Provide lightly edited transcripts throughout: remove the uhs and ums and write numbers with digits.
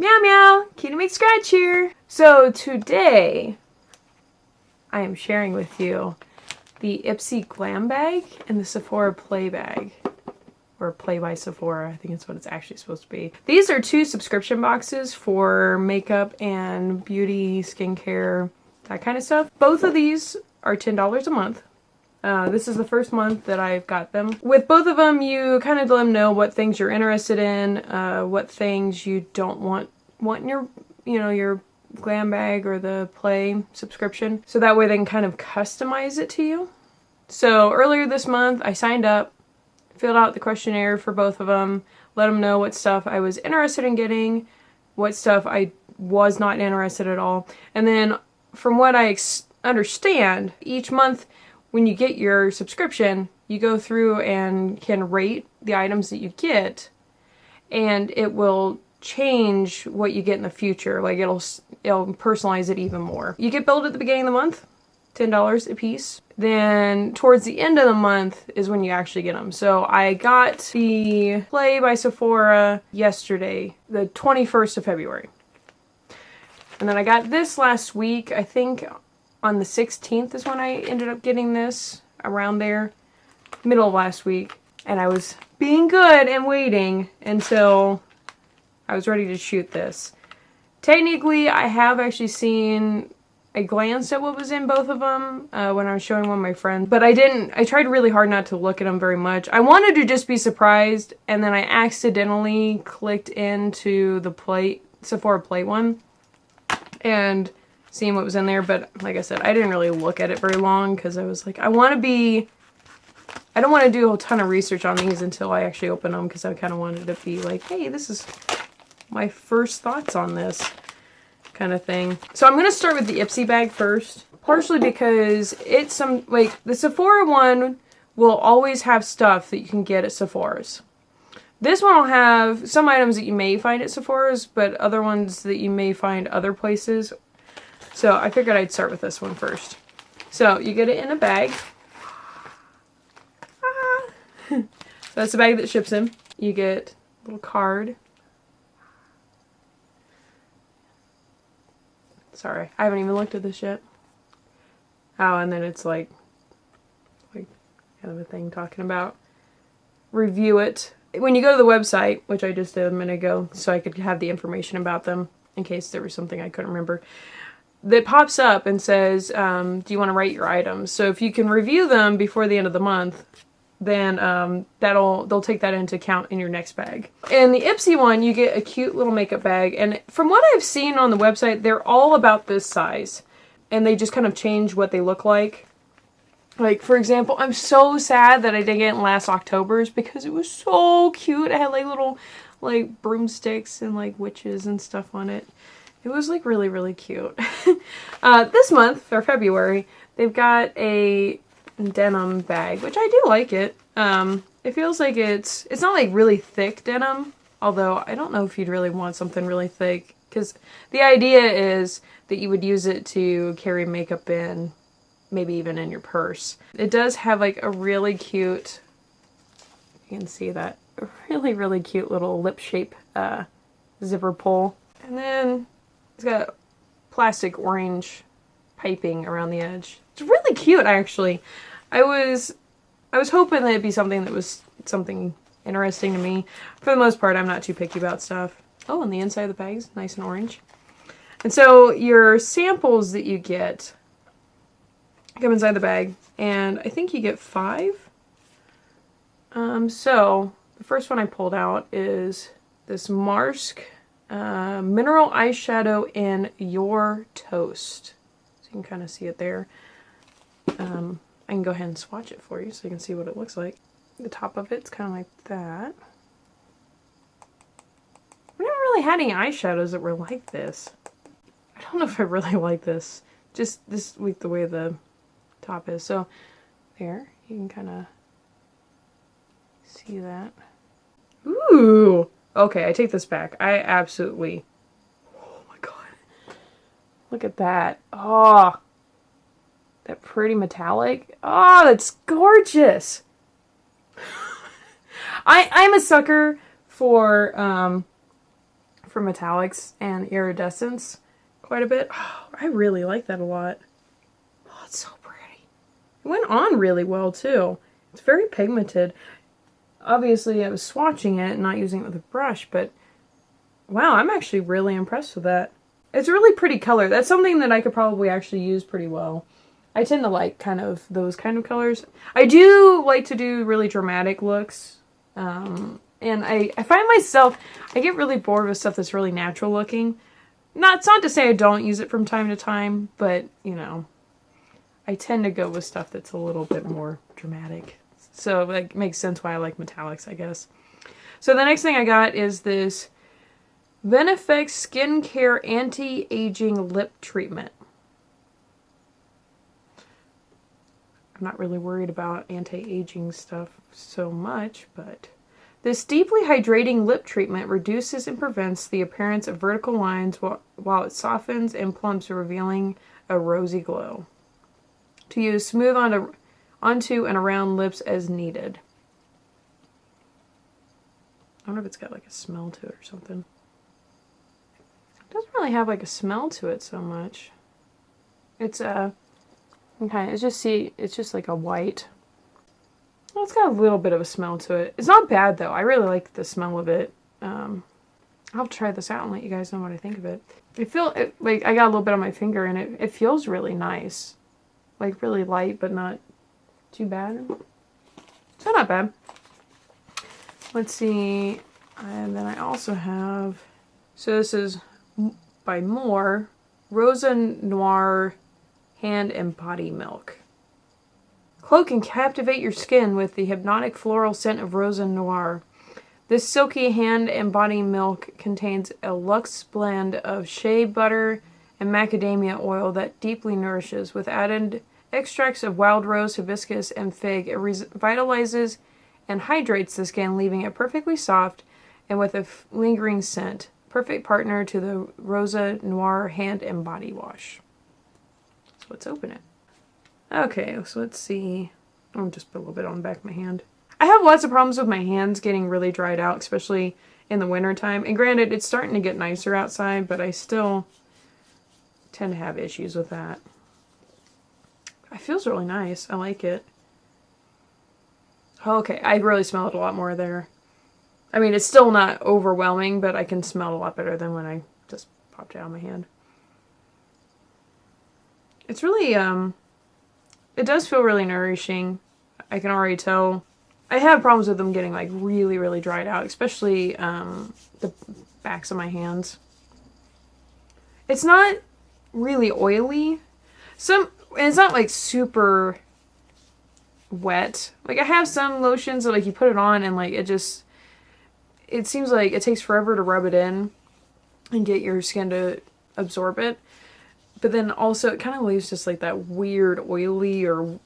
Meow meow, kittymcscratch here. So today I am sharing with you the Ipsy glam bag and the Sephora play bag. Or Play by Sephora, I think it's what it's actually supposed to be. These are 2 subscription boxes for makeup and beauty, skincare, that kind of stuff. Both of these are $10 a month. This is the first month that I've got them. With both of them, you kind of let them know what things you're interested in, what things you don't want in your, your glam bag or the play subscription. So that way they can kind of customize it to you. So earlier this month, I signed up, filled out the questionnaire for both of them, let them know what stuff I was interested in getting, what stuff I was not interested at all. And then from what I understand, each month when you get your subscription, you go through and can rate the items that you get, and it will change what you get in the future. Like it'll personalize it even more. You get billed at the beginning of the month, $10 a piece. Then towards the end of the month is when you actually get them. So I got the Play by Sephora yesterday, the 21st of February. And then I got this last week, I think on the 16th is when I ended up getting this, around there, middle of last week. And I was being good and waiting until I was ready to shoot this. Technically, I have actually I glanced at what was in both of them when I was showing one of my friends, but I didn't. I tried really hard not to look at them very much. I wanted to just be surprised, and then I accidentally clicked into the Sephora Play one and seeing what was in there, but like I said, I didn't really look at it very long because I was like, I don't want to do a ton of research on these until I actually open them, because I kind of wanted to be like, hey, this is my first thoughts on this kind of thing. So I'm going to start with the Ipsy bag first, partially because it's the Sephora one will always have stuff that you can get at Sephora's. This one will have some items that you may find at Sephora's, but other ones that you may find other places. So I figured I'd start with this one first. So you get it in a bag. So that's the bag that ships in. You get a little card. Sorry, I haven't even looked at this yet. Oh, and then it's like kind of a thing talking about review it. When you go to the website, which I just did a minute ago, so I could have the information about them in case there was something I couldn't remember, that pops up and says, do you want to rate your items? So if you can review them before the end of the month, then they'll take that into account in your next bag. In the Ipsy one, you get a cute little makeup bag, and from what I've seen on the website, they're all about this size, and they just kind of change what they look like. Like, for example, I'm so sad that I didn't get it in last October's because it was so cute. It had like little broomsticks and like witches and stuff on it. It was like really, really cute. This month, for February, they've got a denim bag, which I do like it. It feels like it's not like really thick denim, although I don't know if you'd really want something really thick, because the idea is that you would use it to carry makeup in, maybe even in your purse. It does have like a really cute, you can see that, a really, really cute little lip shape zipper pull. And then it's got plastic orange piping around the edge. It's really cute, actually. I was hoping that it'd be something that was something interesting to me. For the most part, I'm not too picky about stuff. Oh, and the inside of the bag's nice and orange. And so your samples that you get come inside the bag, and I think you get 5. So the first one I pulled out is this Marsk Mineral Eyeshadow in Your Toast. So you can kind of see it there. I can go ahead and swatch it for you so you can see what it looks like. The top of it's kind of like that. I never really had any eyeshadows that were like this. I don't know if I really like this. Just this with the way the top is. So there, you can kind of see that. Ooh! Okay, I take this back. I absolutely... Oh my god. Look at that. Oh! That pretty metallic. Oh, that's gorgeous! I'm a sucker for for metallics and iridescence quite a bit. Oh, I really like that a lot. Oh, it's so pretty. It went on really well too. It's very pigmented. Obviously I was swatching it and not using it with a brush, but wow, I'm actually really impressed with that. It's a really pretty color. That's something that I could probably actually use pretty well. I tend to like kind of those kind of colors. I do like to do really dramatic looks. And I find myself, I get really bored with stuff that's really natural looking. It's not to say I don't use it from time to time, but, you know, I tend to go with stuff that's a little bit more dramatic. So, like, makes sense why I like metallics, I guess. So the next thing I got is this Benefix Skincare Anti-Aging Lip Treatment. I'm not really worried about anti-aging stuff so much, but this deeply hydrating lip treatment reduces and prevents the appearance of vertical lines while it softens and plumps, revealing a rosy glow. To use smooth onto and around lips as needed. I wonder if it's got like a smell to it or something. It doesn't really have like a smell to it so much. It's it's just like a white. Well, it's got a little bit of a smell to it. It's not bad though. I really like the smell of it. I'll try this out and let you guys know what I think of it. Like I got a little bit on my finger and it feels really nice. Like really light, but not too bad. So not bad. Let's see. And then I also have, so this is by More, Rosa Noir Hand and Body Milk. Cloak and captivate your skin with the hypnotic floral scent of Rosa Noir. This silky hand and body milk contains a luxe blend of shea butter and macadamia oil that deeply nourishes. With added extracts of wild rose, hibiscus, and fig, it revitalizes and hydrates the skin, leaving it perfectly soft and with a lingering scent. Perfect partner to the Rosa Noir Hand and Body Wash. So let's open it. Okay, so let's see. I'll just put a little bit on the back of my hand. I have lots of problems with my hands getting really dried out, especially in the winter time. And granted, it's starting to get nicer outside, but I still tend to have issues with that. It feels really nice. I like it. Okay, I really smell it a lot more there. I mean, it's still not overwhelming, but I can smell it a lot better than when I just popped it out of my hand. It's really, it does feel really nourishing. I can already tell. I have problems with them getting like really, really dried out, especially the backs of my hands. It's not really oily. It's not like super wet. Like I have some lotions that like you put it on and like it seems like it takes forever to rub it in and get your skin to absorb it. But then also it kind of leaves just like that weird oily or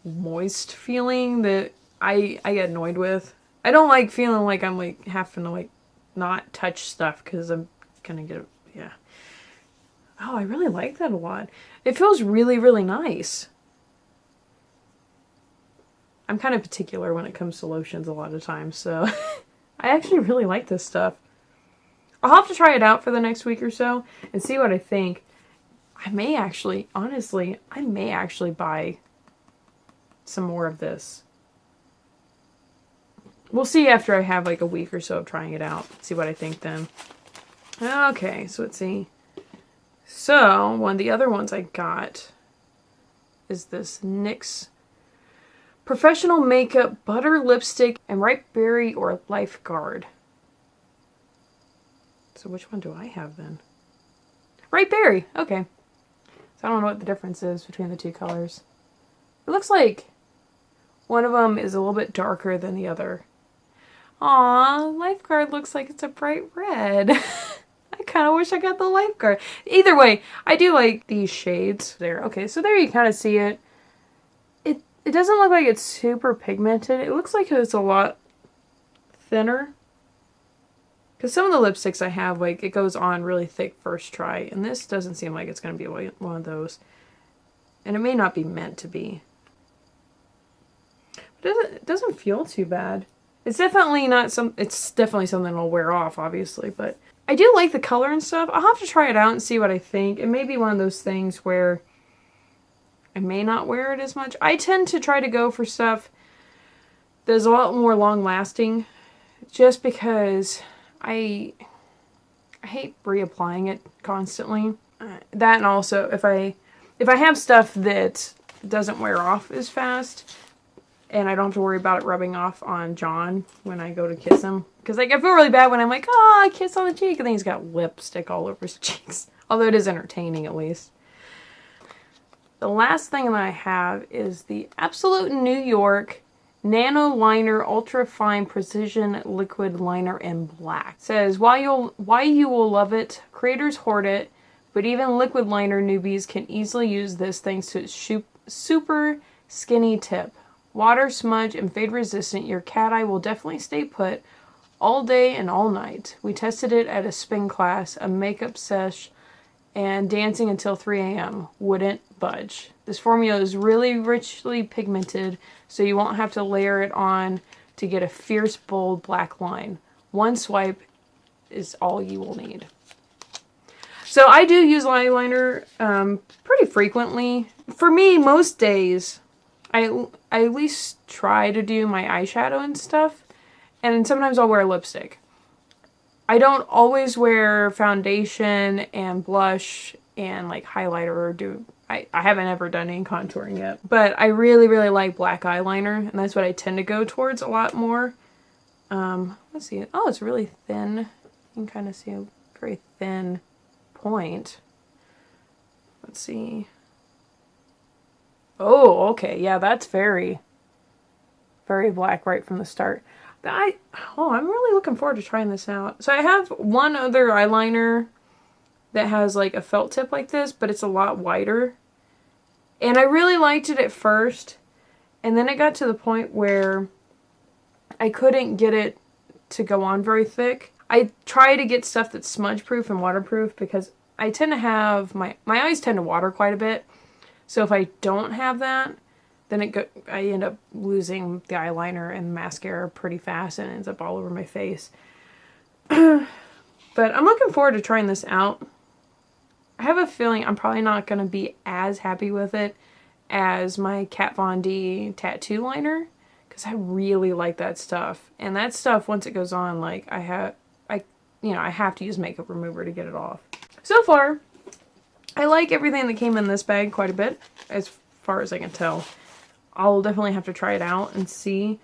moist feeling that I get annoyed with. I don't like feeling like I'm like having to like not touch stuff because I'm gonna get, yeah. Oh, I really like that a lot. It feels really, really nice. I'm kind of particular when it comes to lotions a lot of times, so I actually really like this stuff. I'll have to try it out for the next week or so and see what I think. I may actually, honestly, I may actually buy some more of this. We'll see after I have like a week or so of trying it out. See what I think then. Okay, so let's see. So, one of the other ones I got is this NYX Professional Makeup Butter Lipstick and Ripe Berry or Lifeguard. So which one do I have then? Ripe Berry! Okay. So I don't know what the difference is between the two colors. It looks like one of them is a little bit darker than the other. Aww, Lifeguard looks like it's a bright red. I kind of wish I got the Lifeguard. Either way, I do like these shades there. Okay, so there you kind of see it. It doesn't look like it's super pigmented. It looks like it's a lot thinner. Because some of the lipsticks I have, like, it goes on really thick first try. And this doesn't seem like it's going to be one of those. And it may not be meant to be. But it doesn't feel too bad. It's definitely not it's definitely something that'll wear off, obviously. But I do like the color and stuff. I'll have to try it out and see what I think. It may be one of those things where I may not wear it as much. I tend to try to go for stuff that's a lot more long-lasting just because I hate reapplying it constantly. That, and also if I have stuff that doesn't wear off as fast and I don't have to worry about it rubbing off on John when I go to kiss him. Because like I feel really bad when I'm like, oh, I kiss on the cheek, and then he's got lipstick all over his cheeks. Although it is entertaining at least. The last thing that I have is the Absolute New York Nano Liner Ultra Fine Precision Liquid Liner in black. It says, why you will love it, creators hoard it, but even liquid liner newbies can easily use this thanks to its super skinny tip. Water, smudge, and fade resistant, your cat eye will definitely stay put all day and all night. We tested it at a spin class, a makeup sesh, and dancing until 3 a.m. Wouldn't budge. This formula is really richly pigmented, so you won't have to layer it on to get a fierce, bold black line. One swipe is all you will need. So I do use eyeliner pretty frequently. For me, most days, I at least try to do my eyeshadow and stuff, and sometimes I'll wear lipstick. I don't always wear foundation and blush and like highlighter or do... I haven't ever done any contouring yet, but I really, really like black eyeliner, and that's what I tend to go towards a lot more. Let's see. Oh, it's really thin. You can kind of see a very thin point. Let's see. Oh, okay. Yeah, that's very, very black right from the start. I'm really looking forward to trying this out. So I have one other eyeliner that has like a felt tip like this, but it's a lot wider. And I really liked it at first, and then it got to the point where I couldn't get it to go on very thick. I try to get stuff that's smudge proof and waterproof because I tend to have, my eyes tend to water quite a bit. So if I don't have that, then I end up losing the eyeliner and mascara pretty fast and it ends up all over my face. But I'm looking forward to trying this out. I have a feeling I'm probably not going to be as happy with it as my Kat Von D tattoo liner, because I really like that stuff. And that stuff, once it goes on, like I have to use makeup remover to get it off. So far, I like everything that came in this bag quite a bit, as far as I can tell. I'll definitely have to try it out and see.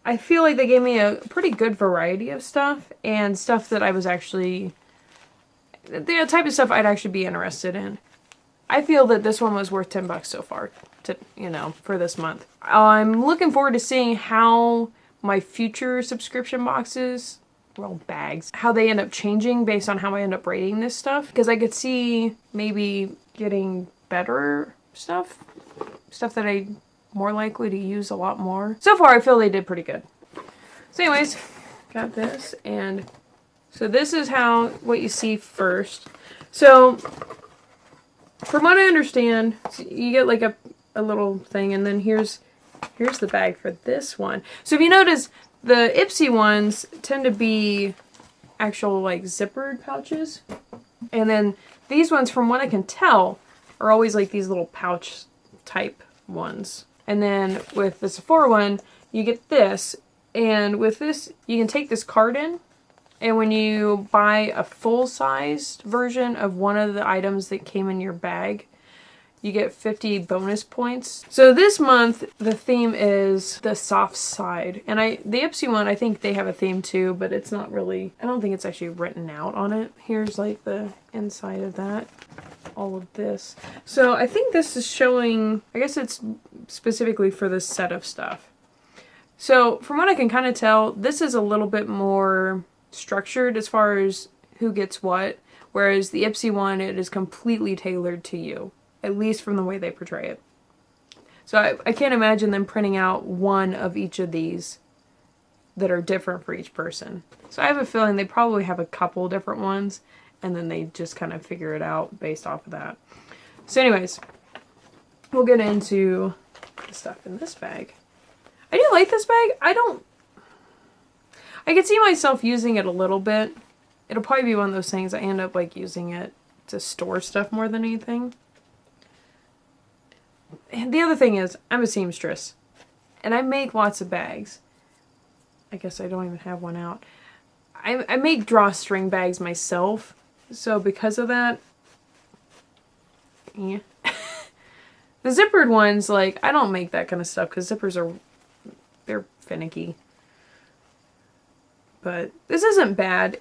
I feel like they gave me a pretty good variety of stuff, and stuff that I was actually... the type of stuff I'd actually be interested in. I feel that this one was worth $10 so far, for this month. I'm looking forward to seeing how my future subscription boxes, well, bags, how they end up changing based on how I end up rating this stuff. Because I could see maybe getting better stuff that I'm more likely to use a lot more. So far, I feel they did pretty good. So anyways, got this, and so this is what you see first. So, from what I understand, you get like a little thing, and then here's the bag for this one. So if you notice, the Ipsy ones tend to be actual like zippered pouches. And then these ones, from what I can tell, are always like these little pouch type ones. And then with the Sephora one, you get this. And with this, you can take this card in. And when you buy a full-sized version of one of the items that came in your bag, you get 50 bonus points. So this month, the theme is the soft side. And the Ipsy one, I think they have a theme too, but it's not really, I don't think it's actually written out on it. Here's like the inside of that, all of this. So I think this is showing, I guess it's specifically for this set of stuff. So from what I can kind of tell, this is a little bit more structured as far as who gets what, whereas the Ipsy one, it is completely tailored to you, at least from the way they portray it. So I can't imagine them printing out one of each of these that are different for each person. So I have a feeling they probably have a couple different ones, and then they just kind of figure it out based off of that. So anyways, we'll get into the stuff in this bag. I do like this bag. I could see myself using it a little bit, it'll probably be one of those things I end up like using it to store stuff more than anything. And the other thing is, I'm a seamstress. And I make lots of bags. I guess I don't even have one out. I make drawstring bags myself. So because of that, yeah. The zippered ones, like, I don't make that kind of stuff because zippers are, they're finicky. But this isn't bad.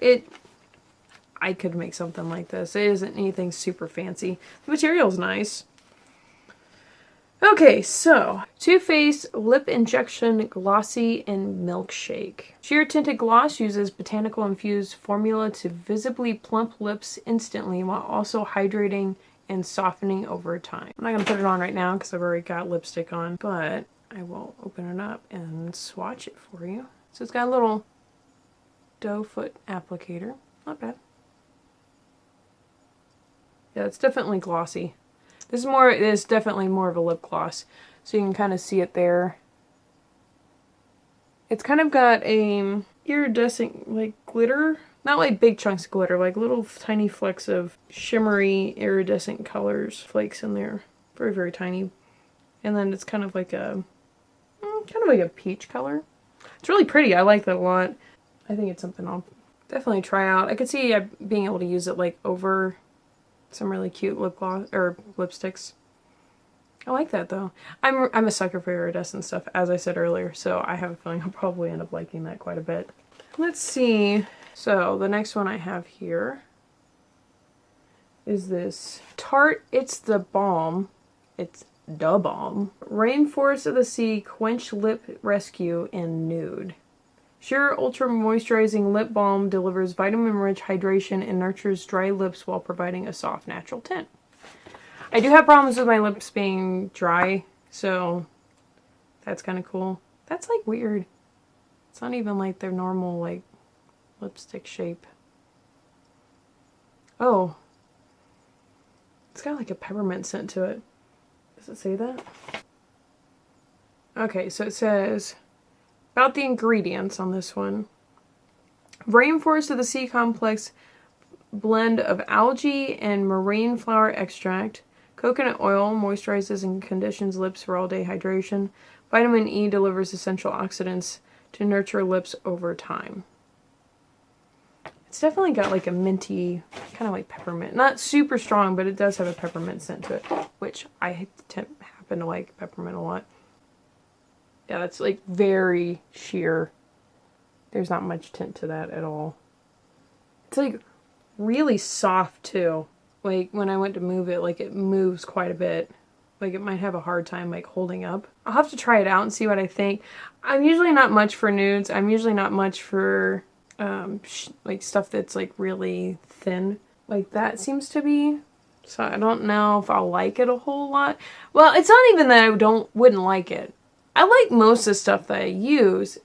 I could make something like this. It isn't anything super fancy. The material's nice. Okay, so Too Faced Lip Injection Glossy and Milkshake. Sheer Tinted Gloss uses botanical infused formula to visibly plump lips instantly while also hydrating and softening over time. I'm not going to put it on right now because I've already got lipstick on, but I will open it up and swatch it for you. So it's got a little doe foot applicator. Not bad. Yeah, it's definitely glossy. This is definitely more of a lip gloss. So you can kind of see it there. It's kind of got a iridescent like glitter. Not like big chunks of glitter, like little tiny flecks of shimmery iridescent colors, flakes in there. Very, very tiny. And then it's kind of like a peach color. It's really pretty. I like that a lot. I think it's something I'll definitely try out. I could see being able to use it like over some really cute lip gloss or lipsticks. I like that though. I'm a sucker for iridescent stuff, as I said earlier, so I have a feeling I'll probably end up liking that quite a bit. Let's see. So the next one I have here is this Tarte It's the Balm. It's the Balm. Rainforest of the Sea Quench Lip Rescue in Nude. Sheer Ultra Moisturizing Lip Balm delivers vitamin-rich hydration and nurtures dry lips while providing a soft, natural tint. I do have problems with my lips being dry, so that's kind of cool. That's like weird. It's not even like their normal like lipstick shape. Oh. It's got like a peppermint scent to it. Does it say that? Okay, so it says about the ingredients on this one. Rainforest of the Sea Complex blend of algae and marine flower extract. Coconut oil moisturizes and conditions lips for all-day hydration. Vitamin E delivers essential oxidants to nurture lips over time. It's definitely got like a minty, kind of like peppermint. Not super strong, but it does have a peppermint scent to it, which I happen to like peppermint a lot. Yeah, that's like very sheer. There's not much tint to that at all. It's like really soft too. Like when I went to move it, like it moves quite a bit. Like it might have a hard time like holding up. I'll have to try it out and see what I think. I'm usually not much for nudes. I'm usually not much for like stuff that's like really thin. Like that seems to be. So I don't know if I'll like it a whole lot. Well, it's not even that I wouldn't like it. I like most of the stuff that I use.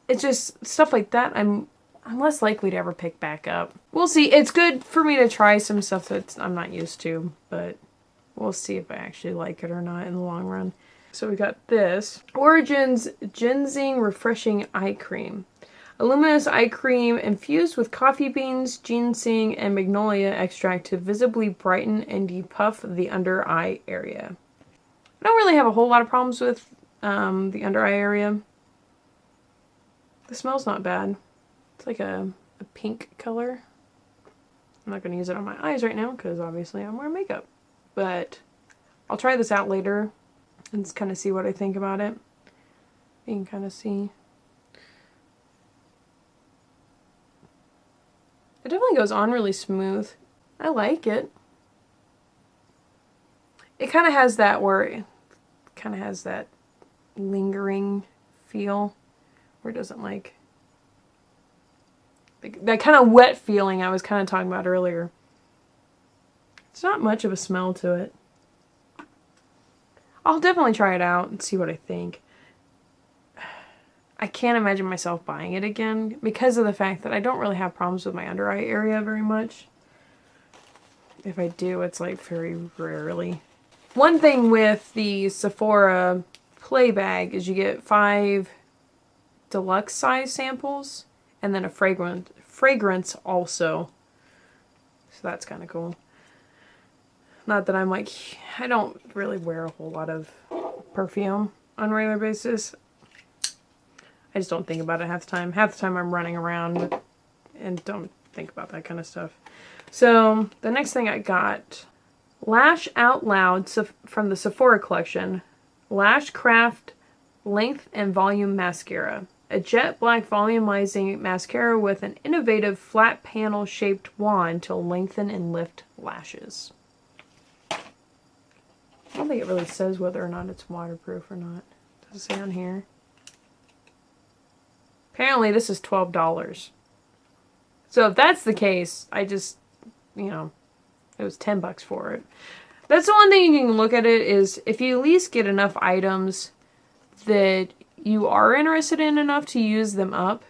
It's just stuff like that I'm less likely to ever pick back up. We'll see. It's good for me to try some stuff that I'm not used to, but we'll see if I actually like it or not in the long run. So we got this. Origins Ginseng Refreshing Eye Cream. A luminous eye cream infused with coffee beans, ginseng, and magnolia extract to visibly brighten and depuff the under eye area. I don't really have a whole lot of problems with the under eye area. The smell's not bad. It's like a pink color. I'm not going to use it on my eyes right now because obviously I'm wearing makeup. But I'll try this out later and just kind of see what I think about it. You can kind of see. It definitely goes on really smooth. I like it. It kind of has that lingering feel where it doesn't like that kind of wet feeling I was kind of talking about earlier. It's not much of a smell to it. I'll definitely try it out and see what I think. I can't imagine myself buying it again because of the fact that I don't really have problems with my under eye area very much. If I do, it's like very rarely. One thing with the Sephora play bag is you get 5 deluxe size samples and then a fragrance also. So that's kind of cool. Not that I'm like, I don't really wear a whole lot of perfume on a regular basis. I just don't think about it half the time. Half the time I'm running around and don't think about that kind of stuff. So the next thing I got, Lash Out Loud from the Sephora collection. Lash Craft Length and Volume Mascara. A jet black volumizing mascara with an innovative flat panel shaped wand to lengthen and lift lashes. I don't think it really says whether or not it's waterproof or not. Does it say on here? Apparently this is $12. So if that's the case, I just, you know, it was $10 for it. That's the one thing you can look at it is if you at least get enough items that you are interested in enough to use them up,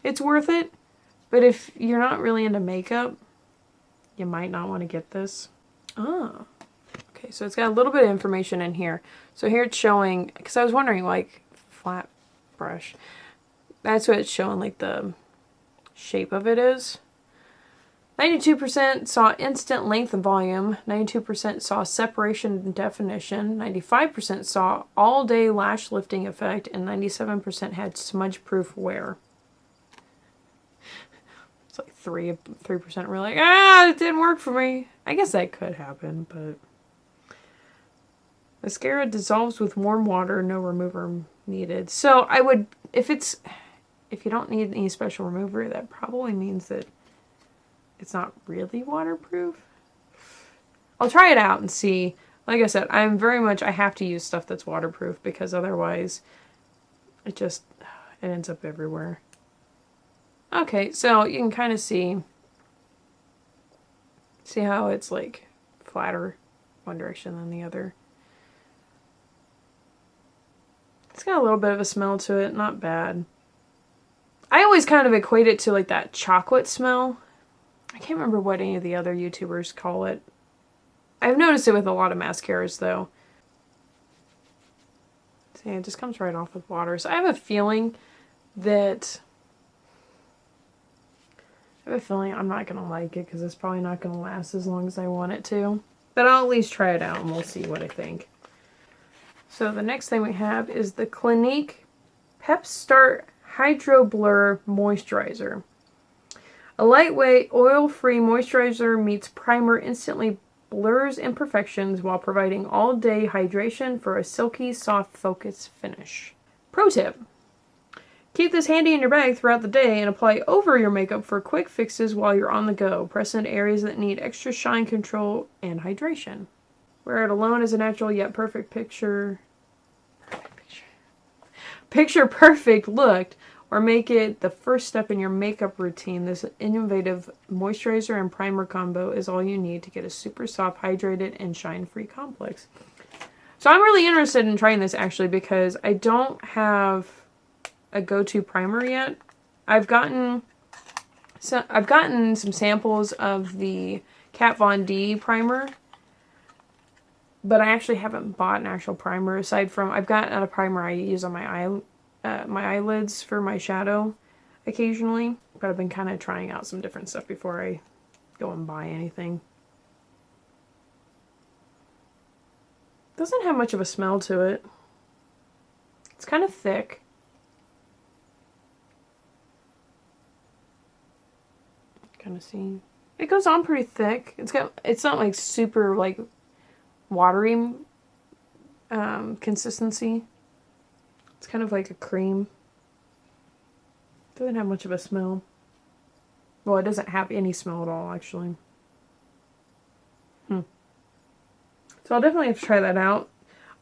it's worth it. But if you're not really into makeup, you might not want to get this. Oh, okay, so it's got a little bit of information in here. So here it's showing, because I was wondering, like, flat brush. That's what it's showing, like, the shape of it is. 92% saw instant length and volume, 92% saw separation and definition, 95% saw all-day lash lifting effect, and 97% had smudge-proof wear. It's like 3% were like, it didn't work for me. I guess that could happen, but... Mascara dissolves with warm water, no remover needed. So I would, if you don't need any special remover, that probably means that it's not really waterproof. I'll try it out and see. Like I said, I have to use stuff that's waterproof because otherwise it ends up everywhere. Okay, so you can kind of see how it's like flatter one direction than the other. It's got a little bit of a smell to it, not bad. I always kind of equate it to like that chocolate smell. I can't remember what any of the other YouTubers call it. I've noticed it with a lot of mascaras though. See, it just comes right off with water. So I have a feeling I'm not going to like it because it's probably not going to last as long as I want it to. But I'll at least try it out and we'll see what I think. So the next thing we have is the Clinique Pep Start Hydro Blur Moisturizer. A lightweight, oil-free moisturizer meets primer instantly blurs imperfections while providing all-day hydration for a silky, soft, focused finish. Pro tip. Keep this handy in your bag throughout the day and apply over your makeup for quick fixes while you're on the go. Press into areas that need extra shine control and hydration. Wear it alone as a natural yet perfect picture perfect look, or make it the first step in your makeup routine. This innovative moisturizer and primer combo is all you need to get a super soft, hydrated, and shine-free complex. So I'm really interested in trying this actually because I don't have a go-to primer yet. I've gotten some samples of the Kat Von D primer, but I actually haven't bought an actual primer aside from I've got a primer I use on my eyelids for my shadow occasionally, but I've been kind of trying out some different stuff before I go and buy anything. Doesn't have much of a smell to it. It's kind of thick. Kind of see. It goes on pretty thick. It's not like super like watery consistency. It's kind of like a cream. Doesn't have much of a smell. Well, it doesn't have any smell at all, actually. So I'll definitely have to try that out.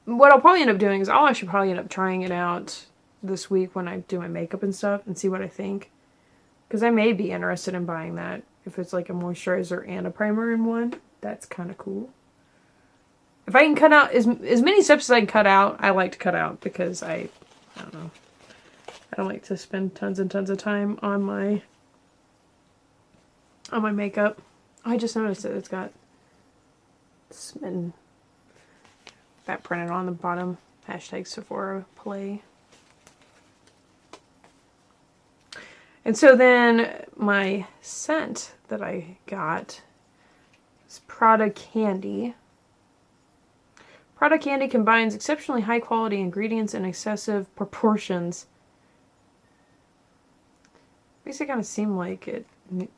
What I'll probably end up doing is I'll actually probably end up trying it out this week when I do my makeup and stuff and see what I think. Because I may be interested in buying that. If it's like a moisturizer and a primer in one, that's kind of cool. If I can cut out as many steps as I can cut out, I like to cut out because I don't know. I don't like to spend tons and tons of time on my makeup. I just noticed that it's got smitten that printed on the bottom. # Sephora Play. And so then my scent that I got is Prada Candy. Prada Candy combines exceptionally high quality ingredients in excessive proportions. Makes it kind of seem like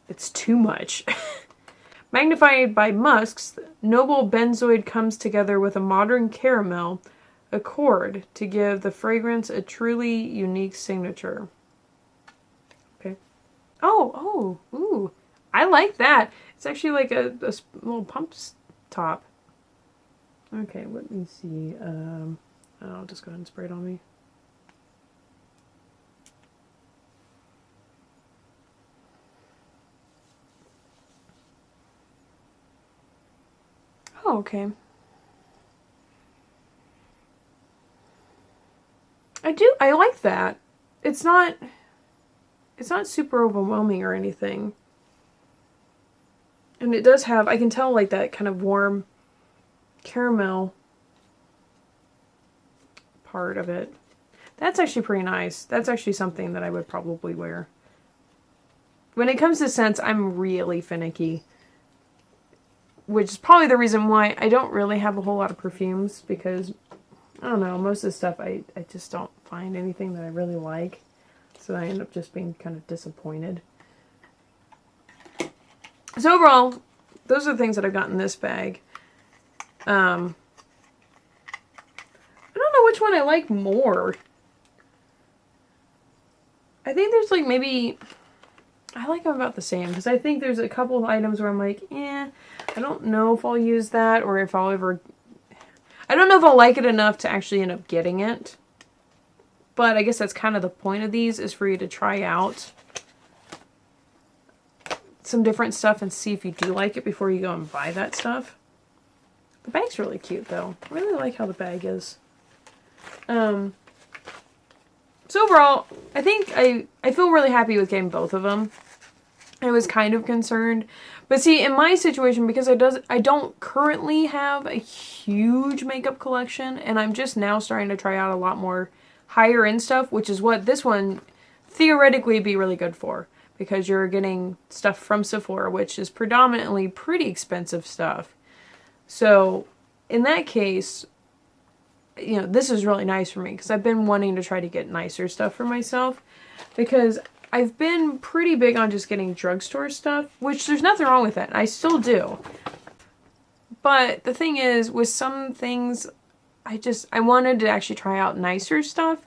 it's too much. Magnified by musks, noble benzoid comes together with a modern caramel accord to give the fragrance a truly unique signature. Okay. Ooh. I like that. It's actually like a little pump top. Okay, let me see. I'll just go ahead and spray it on me. Oh, okay. I like that. It's not super overwhelming or anything. And it does have, I can tell like that kind of warm caramel part of it. That's actually pretty nice. That's actually something that I would probably wear. When it comes to scents, I'm really finicky. Which is probably the reason why I don't really have a whole lot of perfumes, because, I don't know, most of the stuff I just don't find anything that I really like. So I end up just being kind of disappointed. So overall, those are the things that I've got in this bag. I don't know which one I like more. I think there's like maybe... I like them about the same, because I think there's a couple of items where I'm like, I don't know if I'll use that, or if I'll ever... I don't know if I'll like it enough to actually end up getting it. But I guess that's kind of the point of these, is for you to try out some different stuff and see if you do like it before you go and buy that stuff. The bag's really cute, though. I really like how the bag is. So overall, I think I feel really happy with getting both of them. I was kind of concerned. But see, in my situation, because I don't currently have a huge makeup collection, and I'm just now starting to try out a lot more higher end stuff, which is what this one theoretically be really good for. Because you're getting stuff from Sephora, which is predominantly pretty expensive stuff. So, in that case, you know, this is really nice for me, because I've been wanting to try to get nicer stuff for myself, because I've been pretty big on just getting drugstore stuff, which there's nothing wrong with that. I still do. But the thing is, with some things, I wanted to actually try out nicer stuff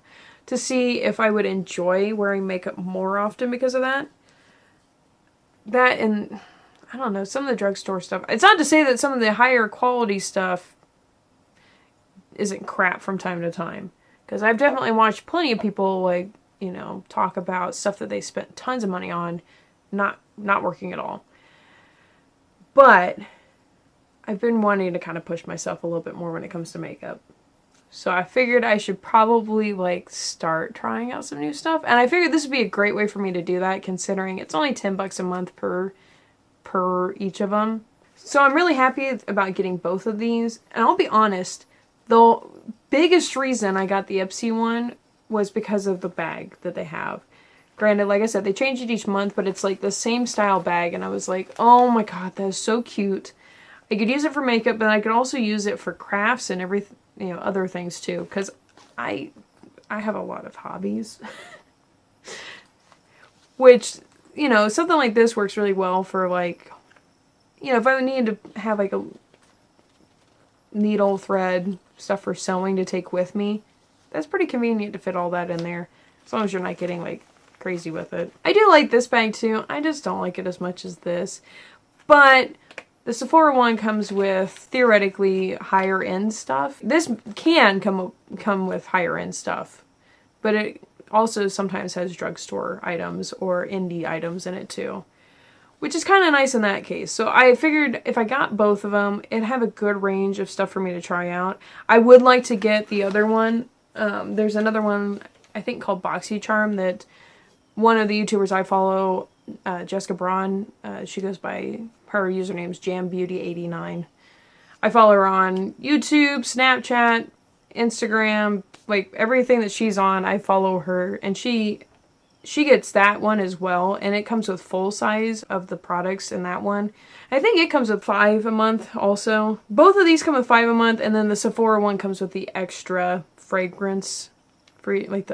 to see if I would enjoy wearing makeup more often because of that. That and, I don't know, some of the drugstore stuff. It's not to say that some of the higher quality stuff isn't crap from time to time. Because I've definitely watched plenty of people, like, you know, talk about stuff that they spent tons of money on not working at all. But I've been wanting to kind of push myself a little bit more when it comes to makeup. So I figured I should probably, like, start trying out some new stuff. And I figured this would be a great way for me to do that, considering it's only $10 a month per each of them. So I'm really happy about getting both of these. And I'll be honest, the biggest reason I got the Ipsy one was because of the bag that they have. Granted, like I said, they change it each month, but it's like the same style bag. And I was like, oh my god, that is so cute. I could use it for makeup, but I could also use it for crafts and everything. You know, other things too, because I have a lot of hobbies. Which, you know, something like this works really well for, like, you know, if I need to have like a needle, thread, stuff for sewing to take with me, that's pretty convenient to fit all that in there, as long as you're not getting like crazy with it. I do like this bag too. I just don't like it as much as this. But the Sephora one comes with, theoretically, higher end stuff. This can come with higher end stuff, but it also sometimes has drugstore items or indie items in it too, which is kind of nice in that case. So I figured if I got both of them, it'd have a good range of stuff for me to try out. I would like to get the other one. There's another one, I think, called BoxyCharm that one of the YouTubers I follow, Jessica Braun, she goes by, her username's JamBeauty89. I follow her on YouTube, Snapchat, Instagram, like everything that she's on, I follow her, and she she gets that one as well, and it comes with full size of the products in that one. I think it comes with 5 a month also. Both of these come with 5 a month, and then the Sephora one comes with the extra fragrance free, like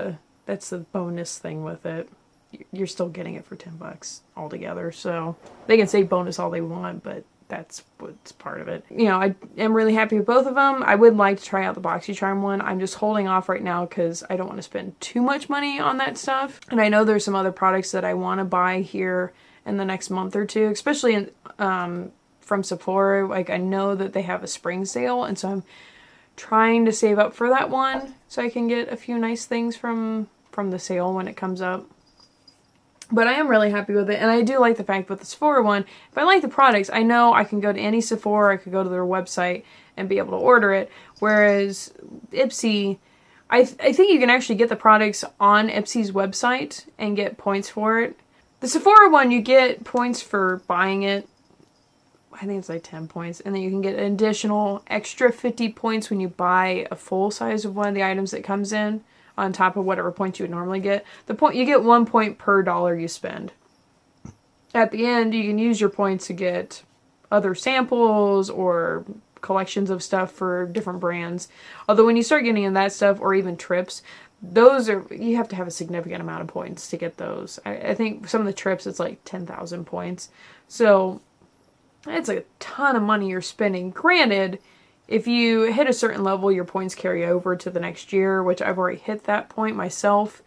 that's the bonus thing with it. You're still getting it for $10 altogether, so they can say bonus all they want, but that's what's part of it. You know, I am really happy with both of them. I would like to try out the BoxyCharm one. I'm just holding off right now because I don't want to spend too much money on that stuff. And I know there's some other products that I want to buy here in the next month or two, especially in, from Sephora. Like, I know that they have a spring sale, and so I'm trying to save up for that one so I can get a few nice things from the sale when it comes up. But I am really happy with it, and I do like the fact with the Sephora one, if I like the products, I know I can go to any Sephora, I could go to their website and be able to order it, whereas Ipsy, I think you can actually get the products on Ipsy's website and get points for it. The Sephora one, you get points for buying it, I think it's like 10 points, and then you can get an additional extra 50 points when you buy a full size of one of the items that comes in, on top of whatever points you would normally get. You get 1 point per dollar you spend. At the end, you can use your points to get other samples or collections of stuff for different brands. Although when you start getting in that stuff, or even trips, you have to have a significant amount of points to get those. I think some of the trips, it's like 10,000 points. So it's a ton of money you're spending. Granted, if you hit a certain level, your points carry over to the next year, which I've already hit that point myself.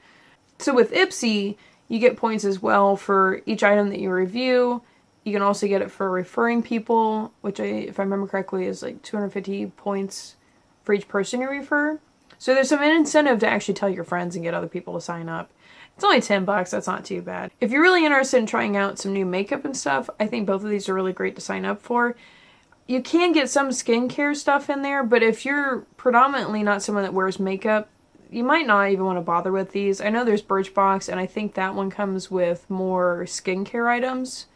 So with Ipsy, you get points as well for each item that you review. You can also get it for referring people, which if I remember correctly, is like 250 points for each person you refer. So there's some incentive to actually tell your friends and get other people to sign up. It's only $10, that's not too bad. If you're really interested in trying out some new makeup and stuff, I think both of these are really great to sign up for. You can get some skincare stuff in there, but if you're predominantly not someone that wears makeup, you might not even want to bother with these. I know there's Birchbox, and I think that one comes with more skincare items.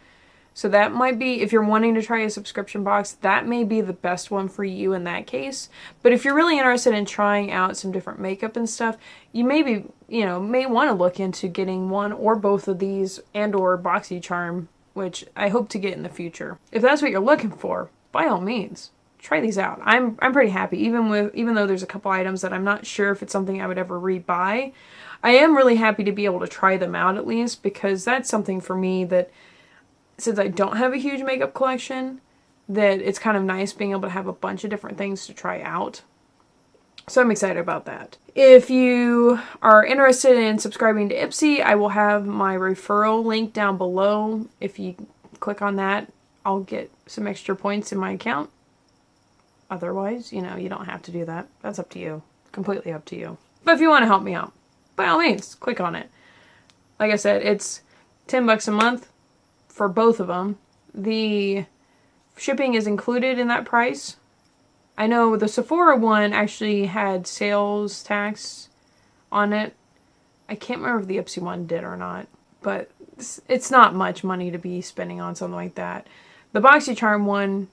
So that might be, if you're wanting to try a subscription box, that may be the best one for you in that case. But if you're really interested in trying out some different makeup and stuff, you may want to look into getting one or both of these and or BoxyCharm, which I hope to get in the future. If that's what you're looking for, by all means, try these out. I'm pretty happy, even though there's a couple items that I'm not sure if it's something I would ever rebuy. I am really happy to be able to try them out at least, because that's something for me that, since I don't have a huge makeup collection, that it's kind of nice being able to have a bunch of different things to try out. So I'm excited about that. If you are interested in subscribing to Ipsy, I will have my referral link down below. If you click on that, I'll get some extra points in my account. Otherwise, you don't have to do that. That's up to you. Completely up to you. But if you want to help me out, by all means, click on it. Like I said, it's $10 a month for both of them. The shipping is included in that price. I know the Sephora one actually had sales tax on it. I can't remember if the Ipsy one did or not, but it's not much money to be spending on something like that. The BoxyCharm one,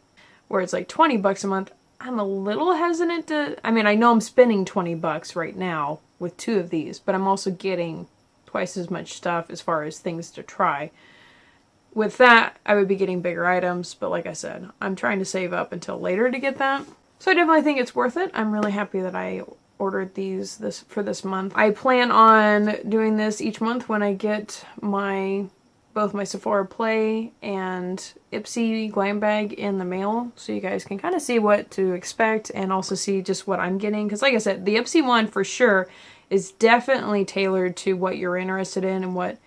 where it's like $20 a month, I'm a little hesitant to... I mean, I know I'm spending $20 right now with 2 of these, but I'm also getting twice as much stuff as far as things to try. With that, I would be getting bigger items, but like I said, I'm trying to save up until later to get that. So I definitely think it's worth it. I'm really happy that I ordered these for this month. I plan on doing this each month when I get both my Sephora Play and Ipsy glam bag in the mail, so you guys can kind of see what to expect and also see just what I'm getting. Because like I said, the Ipsy one for sure is definitely tailored to what you're interested in and what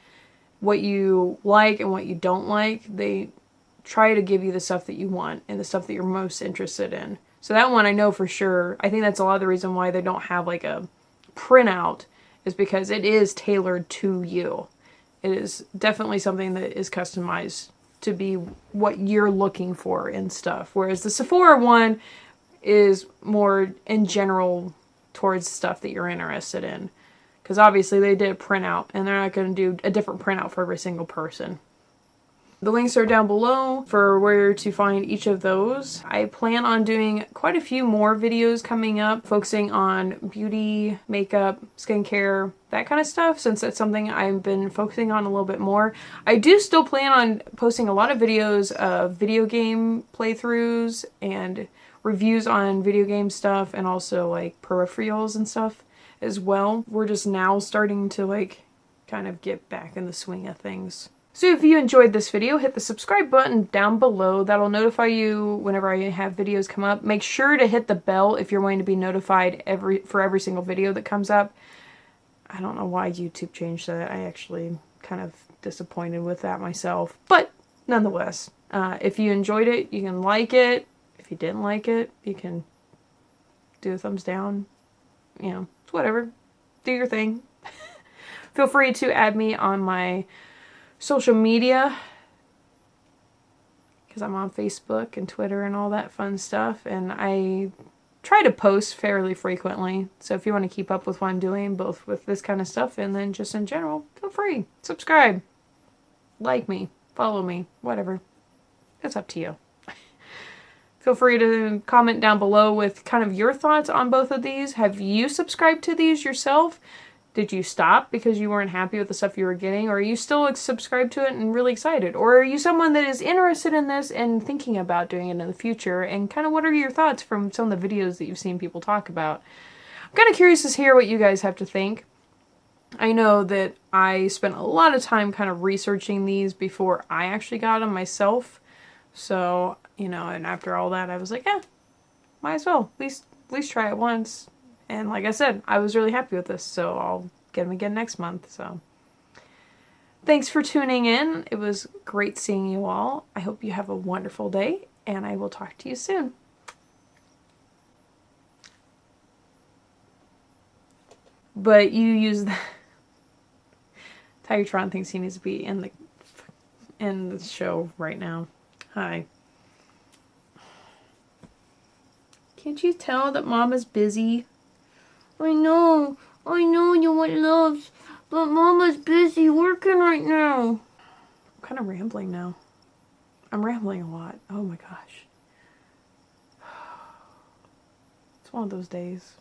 you like and what you don't like. They try to give you the stuff that you want and the stuff that you're most interested in. So that one I know for sure. I think that's a lot of the reason why they don't have like a printout, is because it is tailored to you. It is definitely something that is customized to be what you're looking for in stuff. Whereas the Sephora one is more in general towards stuff that you're interested in. Because obviously they did a printout, and they're not going to do a different printout for every single person. The links are down below for where to find each of those. I plan on doing quite a few more videos coming up, focusing on beauty, makeup, skincare, that kind of stuff, since that's something I've been focusing on a little bit more. I do still plan on posting a lot of videos of video game playthroughs and reviews on video game stuff, and also like peripherals and stuff as well. We're just now starting to like kind of get back in the swing of things. So if you enjoyed this video, hit the subscribe button down below. That'll notify you whenever I have videos come up. Make sure to hit the bell if you're wanting to be notified for every single video that comes up. I don't know why YouTube changed that. I actually kind of disappointed with that myself. But nonetheless, if you enjoyed it, you can like it. If you didn't like it, you can do a thumbs down. You know, it's whatever. Do your thing. Feel free to add me on my social media, because I'm on Facebook and Twitter and all that fun stuff, and I try to post fairly frequently. So if you want to keep up with what I'm doing, both with this kind of stuff and then just in general, feel free. Subscribe. Like me. Follow me. Whatever. It's up to you. Feel free to comment down below with kind of your thoughts on both of these. Have you subscribed to these yourself? Did you stop because you weren't happy with the stuff you were getting? Or are you still subscribed to it and really excited? Or are you someone that is interested in this and thinking about doing it in the future? And kind of what are your thoughts from some of the videos that you've seen people talk about? I'm kind of curious to hear what you guys have to think. I know that I spent a lot of time kind of researching these before I actually got them myself. So, you know, and after all that, I was like, yeah, might as well. At least try it once. And like I said, I was really happy with this, so I'll get them again next month. So thanks for tuning in. It was great seeing you all. I hope you have a wonderful day, and I will talk to you soon. But you use the Tigertron thinks he needs to be in the show right now. Hi. Can't you tell that Mama's busy? I know you want loves, but Mama's busy working right now. I'm kind of rambling now. I'm rambling a lot. Oh my gosh. It's one of those days.